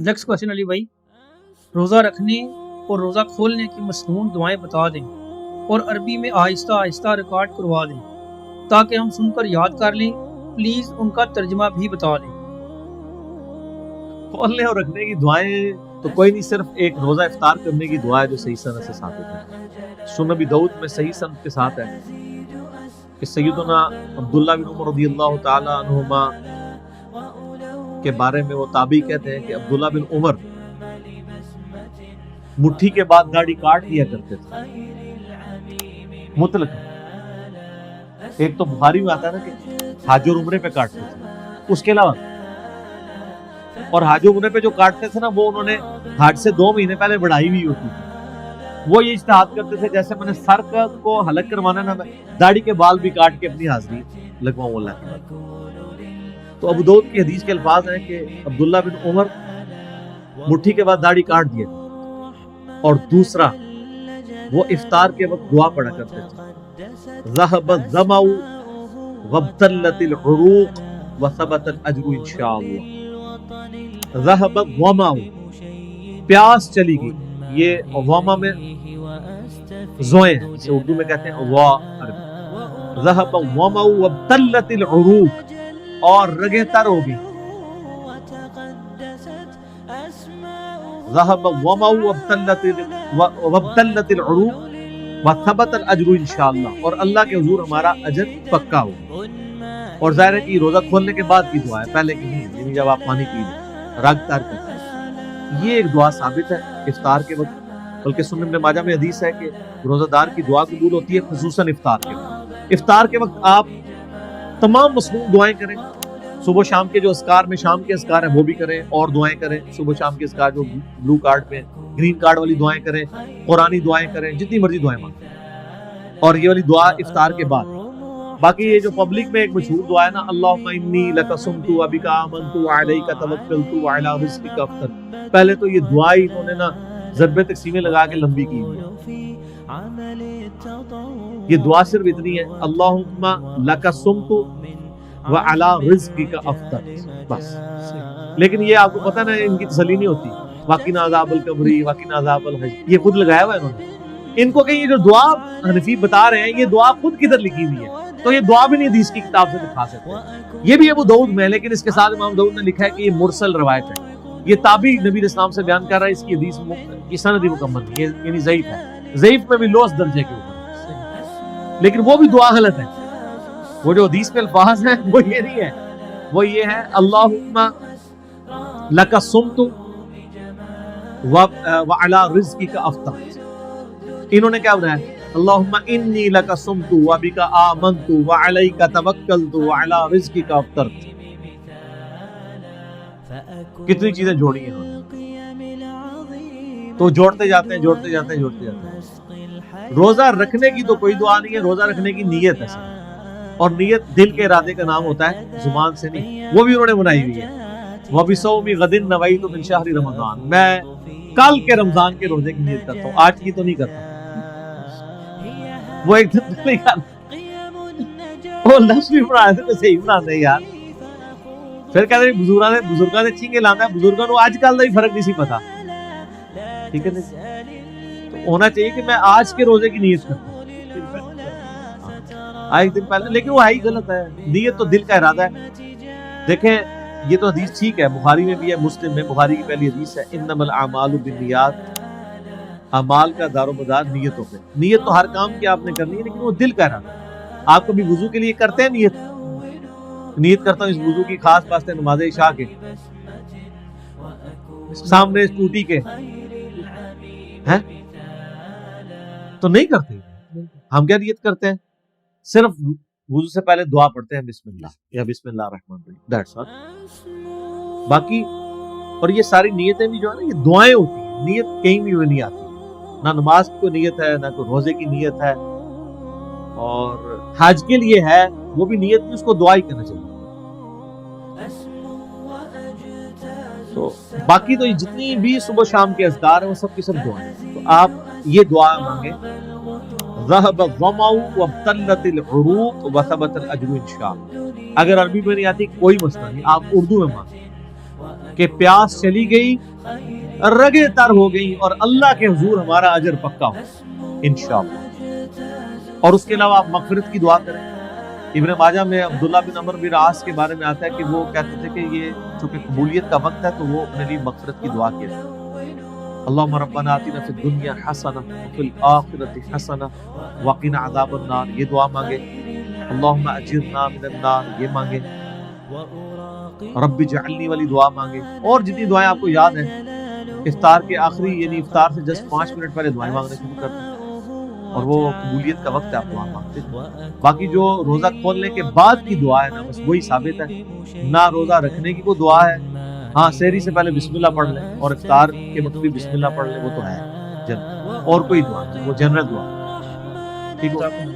Next question Ali भाई, रोज़ा रखने और रोज़ा खोलने की मसनून दुआएं बता दें और अरबी में आहिस्ता आहिस्ता रिकॉर्ड करवा दें ताकि हम सुनकर याद कर लें। प्लीज़ उनका तर्जुमा भी बता दें। खोलने और रखने की दुआएं तो कोई नहीं, सिर्फ एक रोज़ा इफ्तार करने की दुआ है जो सही सनद से साबित है। सुनन नबी दाऊद में सही सनद के साथ है कि सैयदना अब्दुल्लाह बिन उमर रज़ियल्लाहु ताला अन्हुमा के बारे में वो ताबी कहते हैं कि अब्दुल्लाह बिन उमर मुट्ठी के बाद दाढ़ी काट लिया करते थे मुतलक। एक तो बुखारी में आता है ना कि हाज और उम्रे पे काटते थे, उसके अलावा और हाज और उम्रे पे जो काटते थे ना वो उन्होंने हाज से 2 महीने पहले बढ़ाई हुई होती थी। वो ये इज्तिहाद करते थे जैसे मैंने सर को हलक करवाना ना, दाढ़ी के बाल भी काट के अपनी हाजिरी लगवाऊं अल्लाह के बाद। तो अबू दाऊद की हदीस के अल्फाज हैं कि अब्दुल्ला बिन उमर मुट्ठी के बाद दाढ़ी काट दिए, और दूसरा वो इफ्तार के वक्त दुआ पढ़ा करते थे, ज़हब ज़माउ वब्तल्लतिल उरूक़ व सबतल अज्रु इंशाअल्लाह। ज़हब ज़माउ, प्यास चली गई। ये वमा में ज़ोए हैं, इसे उर्दू में कहते हैं वा अरबी। ज़हब ज़माउ वब्तल्लतिल उरूक़, और रगे तर हो गई। ज़हब वमाउ वब्तल्लतिल उरूक़ व सबतल अज्रु इंशाअल्लाह, और अल्लाह के हुजूर हमारा अजर पक्का हो। और जाहिर है कि रोजा खोलने के बाद की दुआ है, पहले की नहीं, यानी जब आप पानी पी लें, राग तार करते। ये एक दुआ साबित है इफ्तार के वक्त। बल्कि सुनन इब्न माजा में हदीस है कि रोजादार की दुआ कबूल होती है खुसूसन इफ्तार के वक्त। इफ्तार के वक्त आप तमाम मसनून दुआएं करें। सुबह शाम के जो अस्कार में शाम के अस्कार हैं वो भी करें, और दुआएं करें। सुबह शाम के अस्कार जो ब्लू कार्ड पे, ग्रीन कार्ड वाली दुआएं करें, कुरानी दुआएं करें, जितनी मर्जी दुआएं मांगें। और ये वाली दुआ इफ्तार के बाद। बाकी ये जो पब्लिक में एक मशहूर दुआ है ना, अल्लाहुम्मा इन्नी लका सुमतु व बिका आमनतु व अलैका तवक्कलतु व अला रिज़्क़िका अफ़तर। पहले तो ये दुआ ही इन्होंने ना ज़रबे तक़सीमें लगा के लंबी की है। ये दुआ सिर्फ इतनी है, अल्लाहुम्मा लका सुमतु व अला रिज़्क़िका अफ़तर, बस। लेकिन ये आपको पता ना, इनकी तसल्ली नहीं होती। वाक़िना अज़ाबल कब्री, वाक़िना अज़ाबल हज, ये खुद लगाया हुआ है इन्होंने। इनको कहीं ये जो दुआ हनफी बता रहे हैं, ये दुआ खुद किधर लिखी हुई है, तो ये दुआ भी नहीं हदीस की किताब से दिखा सकते। ये भी अबू दाऊद में, लेकिन इसके साथ इमाम दाऊद ने लिखा है कि ये मुरसल रवायत है। ये ताबी नबी इस्लाम से बयान कर रहा है, इसकी हदीस की सनद मुकम्मल नहीं, ये यानी ज़ईफ है, ज़ईफ में भी लोस दर्जे के ऊपर। लेकिन वो भी दुआ गलत है। वो जो हदीस में अल्फाज है वो ये नहीं है, वो ये है अल्लाहुम्मा लका सुमतु व अला रिज़्क़िका अफ़तर। इन्होंने क्या बताया, अल्लाहुम्मा इन्नी लका सुमतु व बिका आमनतु व अलैका तवक्कलतु व अला रिज़्क़िका अफ़तरतु। कितनी चीजें जोड़ी हैं इन्होंने, तो जोड़ते जाते हैं, जोड़ते जाते हैं, जोड़ते जाते हैं। रोजा रखने की तो कोई दुआ नहीं है, रोजा रखने की नीयत है सब। और नीयत दिल के इरादे का नाम होता है, जुबान से नहीं। वो भी उन्होंने बनाई हुई है, वह बिसौमी गदिन नवैतु मिन शहरी रमज़ान, मैं कल के रमजान के रोजे की नीयत करता हूँ, आज की तो नहीं करता। वो एक दिन नहीं करता, वो लफ्ज़ भी बनाए थे तो सही बनाते यार। फिर कहते बुजुर्गों ने चींगे लाना है, बुजुर्गों को आजकल का भी फर्क नहीं सी पता, ठीक है। तो होना चाहिए कि मैं आज के रोजे की नीयत करता हूँ एक दिन पहले, लेकिन वो है ही गलत है। नीयत तो दिल का इरादा है। देखें, ये तो हदीस ठीक है, बुखारी में भी है, मुस्लिम में, बुखारी की पहली हदीस है, इन्नमल आमालु बिन्नियात, अमाल का दारोमदार नियतों पे। नियत तो हर काम की आपने करनी है, लेकिन वो दिल का इरादा। आप कभी वुजू के लिए करते हैं नियत करता हूँ इस वुजू की खास वास्ते नमाज़े इशा के सामने स्कूटी के हैं, तो नहीं करते। हम क्या नियत करते हैं, सिर्फ वुजू से पहले दुआ पढ़ते हैं, बिस्मिल्लाह या बिस्मिल्लाह रहमान रहीम, दैट्स ऑल। बाकी और ये सारी नियतें भी जो है ना, ये दुआएं होती हैं। नियत कहीं भी नहीं आती, ना नमाज की कोई नियत है, ना कोई रोजे की नियत है। और हज के लिए है, वो भी नियत नहीं, उसको दुआ ही करना चाहिए। तो बाकी तो जितनी भी सुबह शाम के अज़कार हैं वो सब की सब दुआ है। तो आप ये दुआ मांगे, ज़हब ज़माउ वब्तल्लतिल उरूक़ व सबतल अज्रु इंशाअल्लाह। अगर अरबी में नहीं आती कोई मसला नहीं, आप उर्दू में मांगे कि प्यास चली गई رگیں تر ہو گئی اور اللہ کے حضور ہمارا اجر پکا ہو انشاءاللہ۔ اور اس کے علاوہ آپ مغفرت کی دعا کریں۔ ابن ماجہ میں عبداللہ بن عمر بن عاص کے بارے میں آتا ہے کہ وہ کہتے تھے کہ یہ چونکہ قبولیت کا وقت ہے تو وہ اپنے لیے مغفرت کی دعا کیا۔ اللہم ربنا آتنا فی الدنیا حسنہ وفی الآخرۃ حسنہ وقنا عذاب النار، یہ دعا مانگے۔ اللہم اجرنا من النار، یہ مانگے۔ رب اجعلنی والی دعا مانگے۔ اور جتنی دعائیں آپ کو یاد ہیں، افطار کے آخری یعنی افطار سے جسٹ 5 منٹ پہلے دعائیں مانگنا شروع کر دیں، اور وہ قبولیت کا وقت ہے، آپ دعا مانگتے ہیں۔ باقی جو روزہ کھولنے کے بعد کی دعا ہے نا، بس وہی ثابت ہے، نہ روزہ رکھنے کی کوئی دعا ہے۔ ہاں سحری سے پہلے بسم اللہ پڑھ لیں اور افطار کے وقت بھی بسم اللہ پڑھ لیں، وہ تو ہے جنرل، اور کوئی دعا نہیں، وہ جنرل دعا۔ ٹھیک ہے۔